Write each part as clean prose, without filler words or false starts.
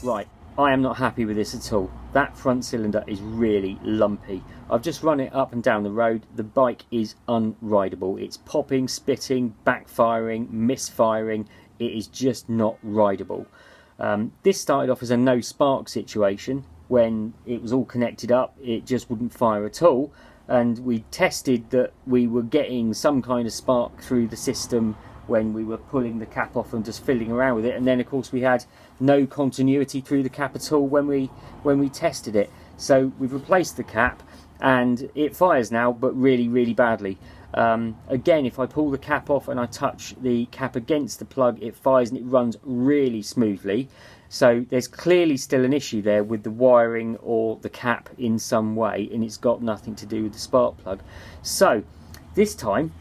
Right, I am not happy with this at all. That front cylinder is really lumpy. I've just run it up and down the road. The bike is unrideable. It's popping, spitting, backfiring, misfiring. It is just not rideable. This started off as a no spark situation. When it was all connected up, it just wouldn't fire at all. And we tested that we were getting some kind of spark through the system when we were pulling the cap off and just fiddling around with it, and then of course we had no continuity through the cap at all when we tested it. So we've replaced the cap and it fires now, but really badly. Again, if I pull the cap off and I touch the cap against the plug, it fires and it runs really smoothly. So there's clearly still an issue there with the wiring or the cap in some way, and it's got nothing to do with the spark plug. So this time,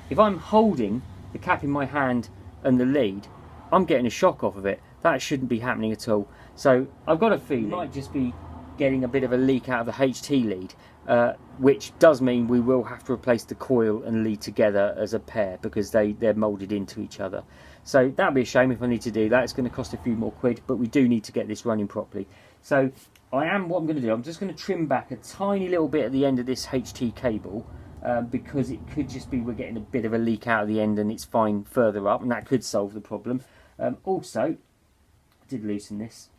if I'm holding the cap in my hand and the lead, I'm getting a shock off of it. That shouldn't be happening at all. So I've got a feeling it might just be getting a bit of a leak out of the HT lead, which does mean we will have to replace the coil and lead together as a pair because they're moulded into each other. So that'd be a shame if I need to do that. It's going to cost a few more quid, but we do need to get this running properly. So what I'm going to do, I'm just going to trim back a tiny little bit at the end of this HT cable, because it could just be we're getting a bit of a leak out of the end and it's fine further up, and that could solve the problem. Also, I did loosen this.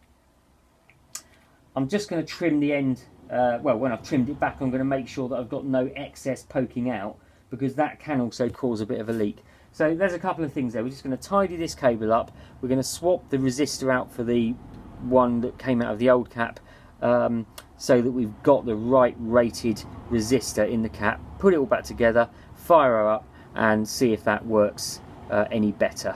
I'm just going to trim the end, well, when I've trimmed it back, I'm going to make sure that I've got no excess poking out, because that can also cause a bit of a leak. So there's a couple of things there. We're just going to tidy this cable up. We're going to swap the resistor out for the one that came out of the old cap, so that we've got the right rated resistor in the cap. Put it all back together, fire her up, and see if that works any better.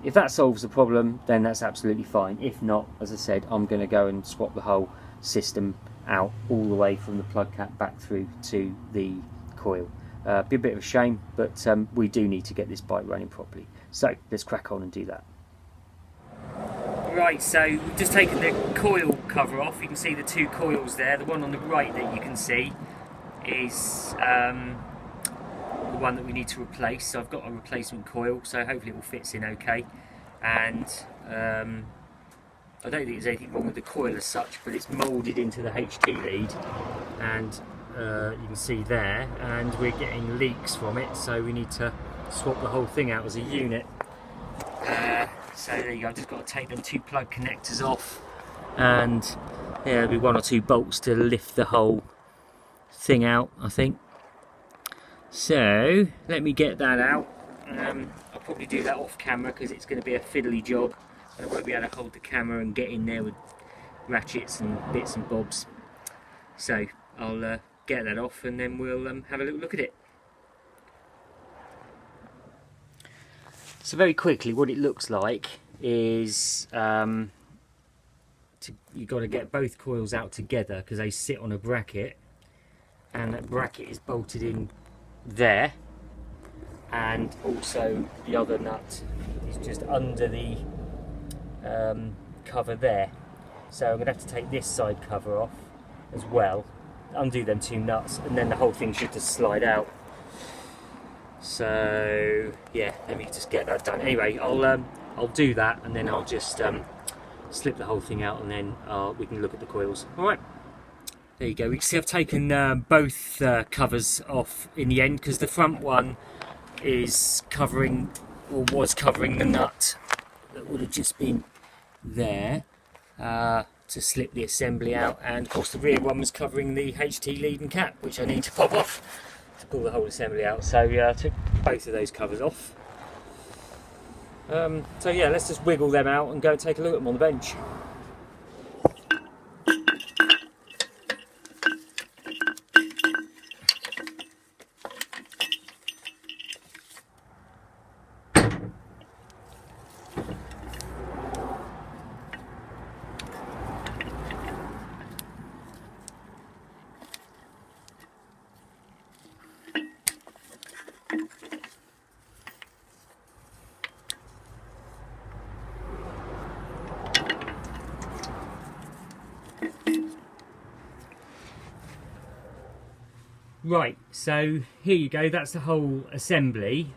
If that solves the problem, then that's absolutely fine. If not, as I said, I'm going to go and swap the whole system out all the way from the plug cap back through to the coil. Be a bit of a shame, but we do need to get this bike running properly. So let's crack on and do that. Right, so we've just taken the coil cover off. You can see the two coils there. The one on the right that you can see is the one that we need to replace. So I've got a replacement coil, so hopefully it all fits in okay. And I don't think there's anything wrong with the coil as such, but it's moulded into the HT lead, and you can see there, and we're getting leaks from it, so we need to swap the whole thing out as a unit. So there you go. I've just got to take them two plug connectors off, and yeah, there'll be one or two bolts to lift the whole thing out, I think. So let me get that out. I'll probably do that off camera because it's going to be a fiddly job, and I won't be able to hold the camera and get in there with ratchets and bits and bobs. So I'll get that off, and then we'll have a little look at it. So very quickly, what it looks like is you've got to get both coils out together because they sit on a bracket, and that bracket is bolted in there, and also the other nut is just under the cover there. So I'm going to have to take this side cover off as well, undo them two nuts, and then the whole thing should just slide out. So yeah, let me just get that done. Anyway, I'll do that, and then I'll just slip the whole thing out, and then we can look at the coils. All right. There you go. We can see I've taken both covers off in the end, because the front one is covering, or was covering, the nut that would have just been there to slip the assembly out, and of course the rear one was covering the HT lead and cap, which I need to pop off to pull the whole assembly out. So I took both of those covers off. So yeah, let's just wiggle them out and go and take a look at them on the bench. Right, so here you go, that's the whole assembly.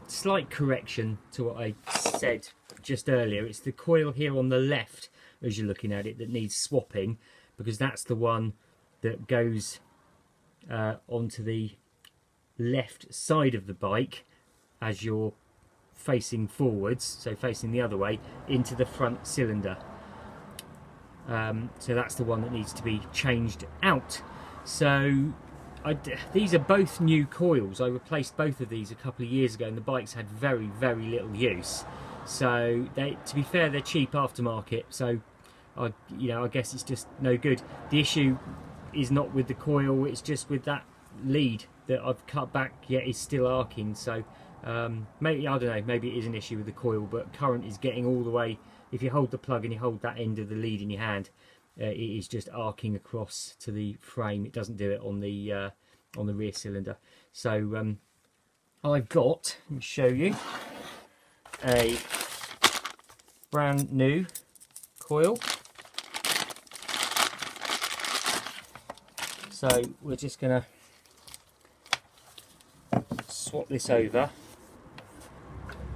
Slight correction to what I said just earlier. It's the coil here on the left as you're looking at it that needs swapping, because that's the one that goes onto the left side of the bike as you're facing forwards, so facing the other way, into the front cylinder. So that's the one that needs to be changed out. So these are both new coils. I replaced both of these a couple of years ago, and the bikes had very, very little use. So to be fair, they're cheap aftermarket. So I guess it's just no good. The issue is not with the coil; it's just with that lead that I've cut back, yet is still arcing. So maybe, I don't know, maybe it is an issue with the coil, but current is getting all the way. If you hold the plug and you hold that end of the lead in your hand, it is just arcing across to the frame. It doesn't do it on the rear cylinder. So I've got, let me show you, a brand new coil. So we're just going to swap this over,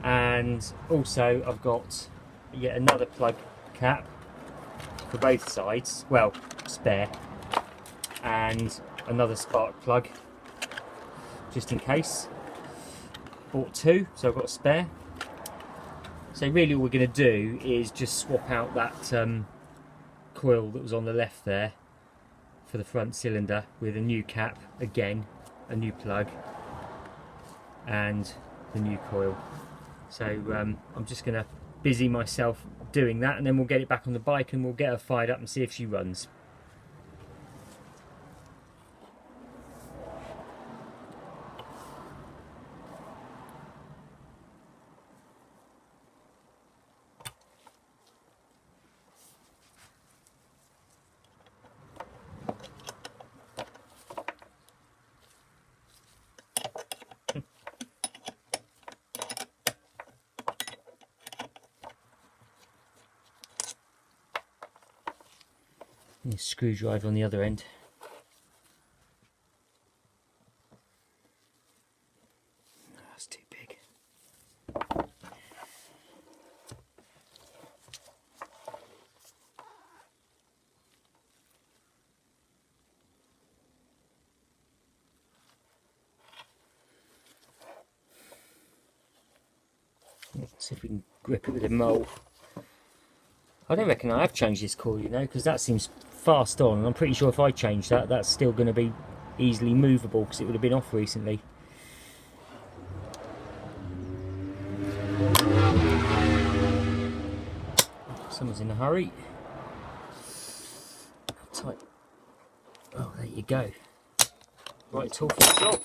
and also I've got yet another plug cap for both sides, well, spare, and another spark plug just in case. Bought two, so I've got a spare. So really all we're going to do is just swap out that coil that was on the left there for the front cylinder with a new cap, again a new plug, and the new coil. So I'm just going to busy myself doing that, and then we'll get it back on the bike and we'll get her fired up and see if she runs. And a screwdriver on the other end. That's too big. Let's see if we can grip it with a mole. I don't reckon I have changed this coil, you know, because that seems fast on, and I'm pretty sure if I change that, that's still going to be easily movable because it would have been off recently. Someone's in a hurry. Tight. Oh, there you go. Right tool for the job.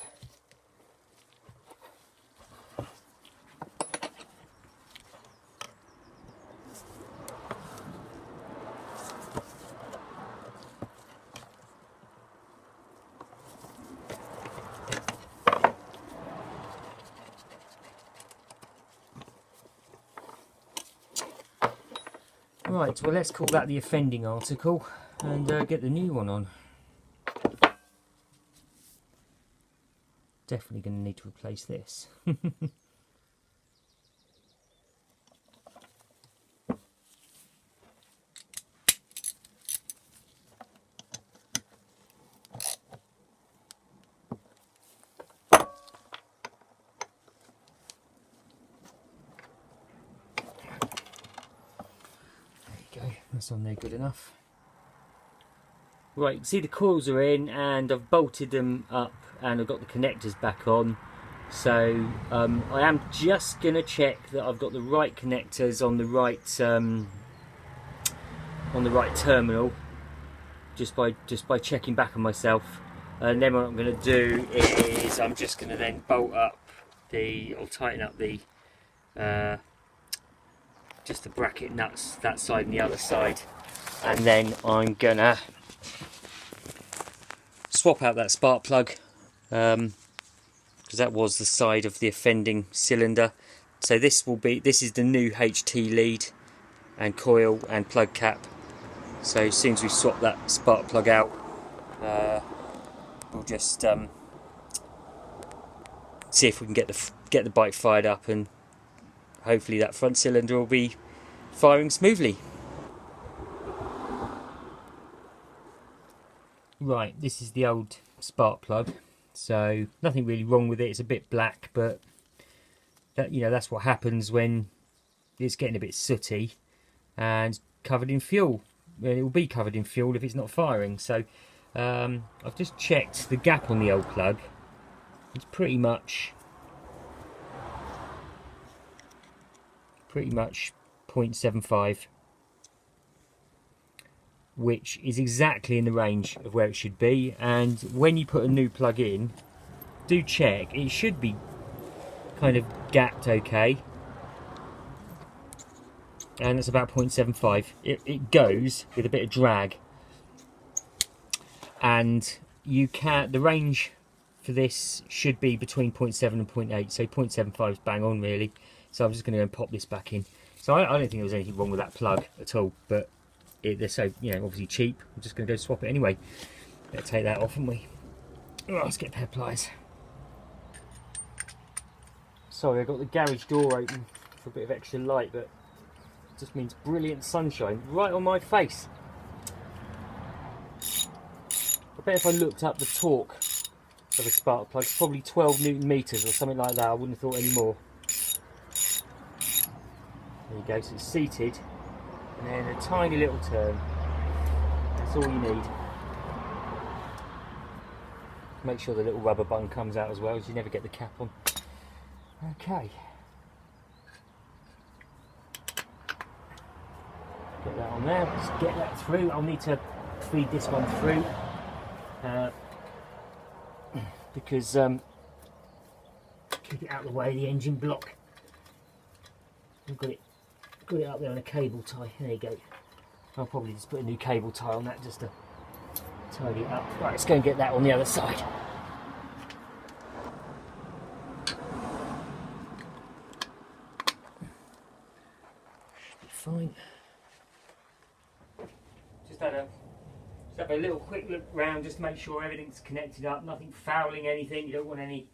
Right, well let's call that the offending article and get the new one on. Definitely going to need to replace this. That's on there good enough. Right, see the coils are in and I've bolted them up and I've got the connectors back on. So I am just going to check that I've got the right connectors on the right terminal, just by checking back on myself. And then what I'm going to do is I'm just going to then bolt up or tighten up the just the bracket nuts, that side and the other side, and then I'm gonna swap out that spark plug because that was the side of the offending cylinder. So this is the new HT lead and coil and plug cap. So as soon as we swap that spark plug out, we'll just see if we can get the bike fired up, and hopefully that front cylinder will be firing smoothly. Right, this is the old spark plug, so nothing really wrong with it. It's a bit black, but that, you know, that's what happens when it's getting a bit sooty and covered in fuel. Well, it will be covered in fuel if it's not firing. So I've just checked the gap on the old plug. It's pretty much 0.75, which is exactly in the range of where it should be. And when you put a new plug in, do check. It should be kind of gapped okay, and it's about 0.75. It goes with a bit of drag, and you can, the range for this should be between 0.7 and 0.8, so 0.75 is bang on really. So I'm just going to go and pop this back in. So I don't think there was anything wrong with that plug at all, but they're so, you know, obviously cheap. I'm just going to go swap it anyway. Better take that off, haven't we? Oh, let's get a pair of pliers. Sorry, I got the garage door open for a bit of extra light, but it just means brilliant sunshine right on my face. I bet if I looked up the torque of a spark plug, it's probably 12 Newton meters or something like that. I wouldn't have thought any more. There you go, so it's seated, and then a tiny little turn. That's all you need. Make sure the little rubber bung comes out as well, as you never get the cap on. Okay. Get that on there, let's get that through. I'll need to feed this one through. Because keep it out of the way of the engine block. I've got it up there on a cable tie. There you go. I'll probably just put a new cable tie on that just to tidy it up. Right, let's go and get that on the other side. Should be fine. Just have a little quick look round, just make sure everything's connected up, nothing fouling anything. You don't want any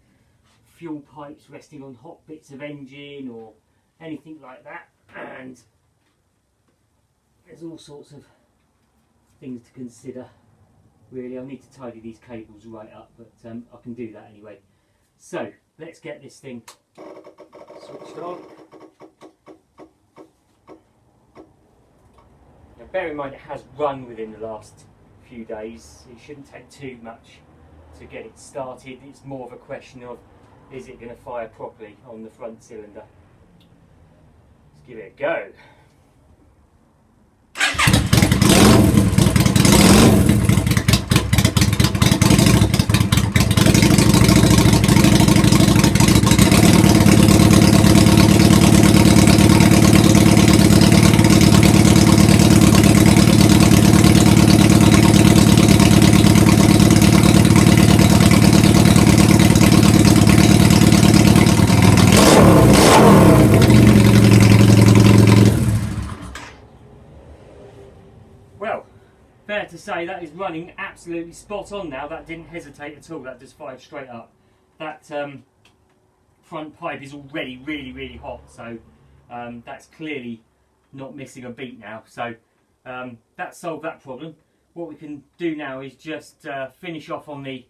fuel pipes resting on hot bits of engine or anything like that. And there's all sorts of things to consider really. I'll need to tidy these cables right up, but I can do that anyway. So let's get this thing switched on. Now bear in mind it has run within the last few days. It shouldn't take too much to get it started. It's more of a question of, is it going to fire properly on the front cylinder? Let's give it a go. Fair to say that is running absolutely spot on now. That didn't hesitate at all. That just fired straight up. That front pipe is already really hot, so that's clearly not missing a beat now. So that solved that problem. What we can do now is just finish off on the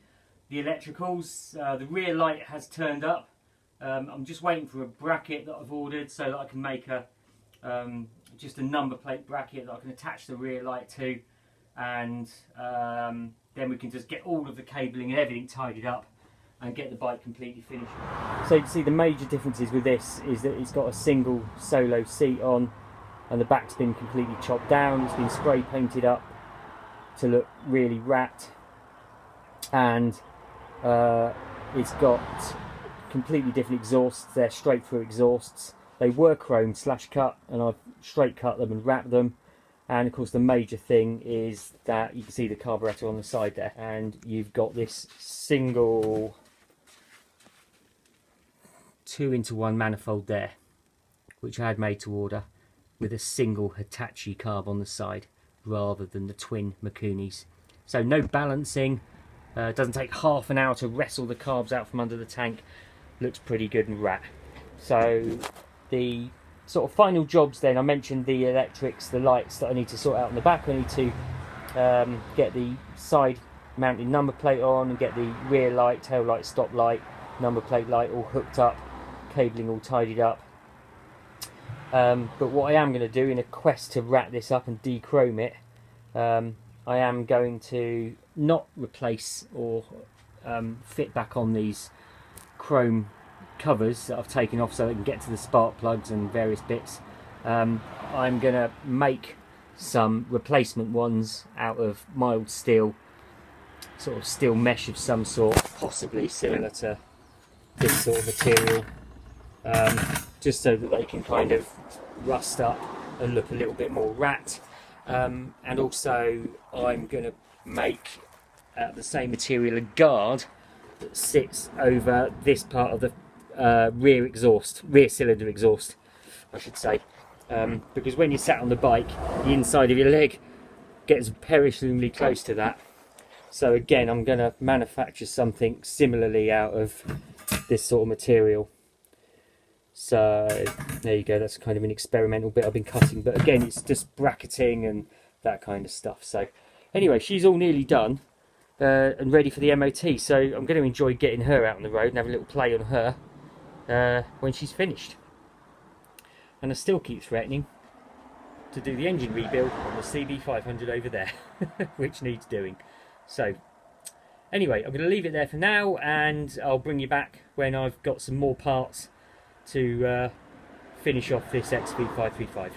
electricals. The rear light has turned up. I'm just waiting for a bracket that I've ordered so that I can make a just a number plate bracket that I can attach the rear light to. And then we can just get all of the cabling and everything tidied up and get the bike completely finished. So you can see the major differences with this is that it's got a single solo seat on, and the back's been completely chopped down. It's been spray painted up to look really wrapped, and it's got completely different exhausts. They're straight through exhausts. They were chrome / cut, and I've straight cut them and wrapped them. And of course the major thing is that you can see the carburettor on the side there, and you've got this single 2-into-1 manifold there, which I had made to order, with a single Hitachi carb on the side rather than the twin Mikunis. So no balancing, it doesn't take half an hour to wrestle the carbs out from under the tank. Looks pretty good and rat. So the sort of final jobs then, I mentioned the electrics, the lights that I need to sort out in the back. I need to get the side mounted number plate on and get the rear light, tail light, stop light, number plate light all hooked up, cabling all tidied up. But what I am going to do in a quest to wrap this up and dechrome it, I am going to not replace or fit back on these chrome covers that I've taken off so they can get to the spark plugs and various bits. I'm going to make some replacement ones out of mild steel, sort of steel mesh of some sort, possibly similar to this sort of material, just so that they can kind of rust up and look a little bit more rat. And also I'm going to make the same material a guard that sits over this part of the rear cylinder exhaust, I should say, because when you're sat on the bike, the inside of your leg gets perishingly close to that. So again, I'm going to manufacture something similarly out of this sort of material. So there you go, that's kind of an experimental bit I've been cutting, but again, it's just bracketing and that kind of stuff. So anyway, she's all nearly done and ready for the MOT, so I'm going to enjoy getting her out on the road and have a little play on her when she's finished. And I still keep threatening to do the engine rebuild on the CB500 over there, which needs doing. So anyway, I'm going to leave it there for now, and I'll bring you back when I've got some more parts to finish off this XV535.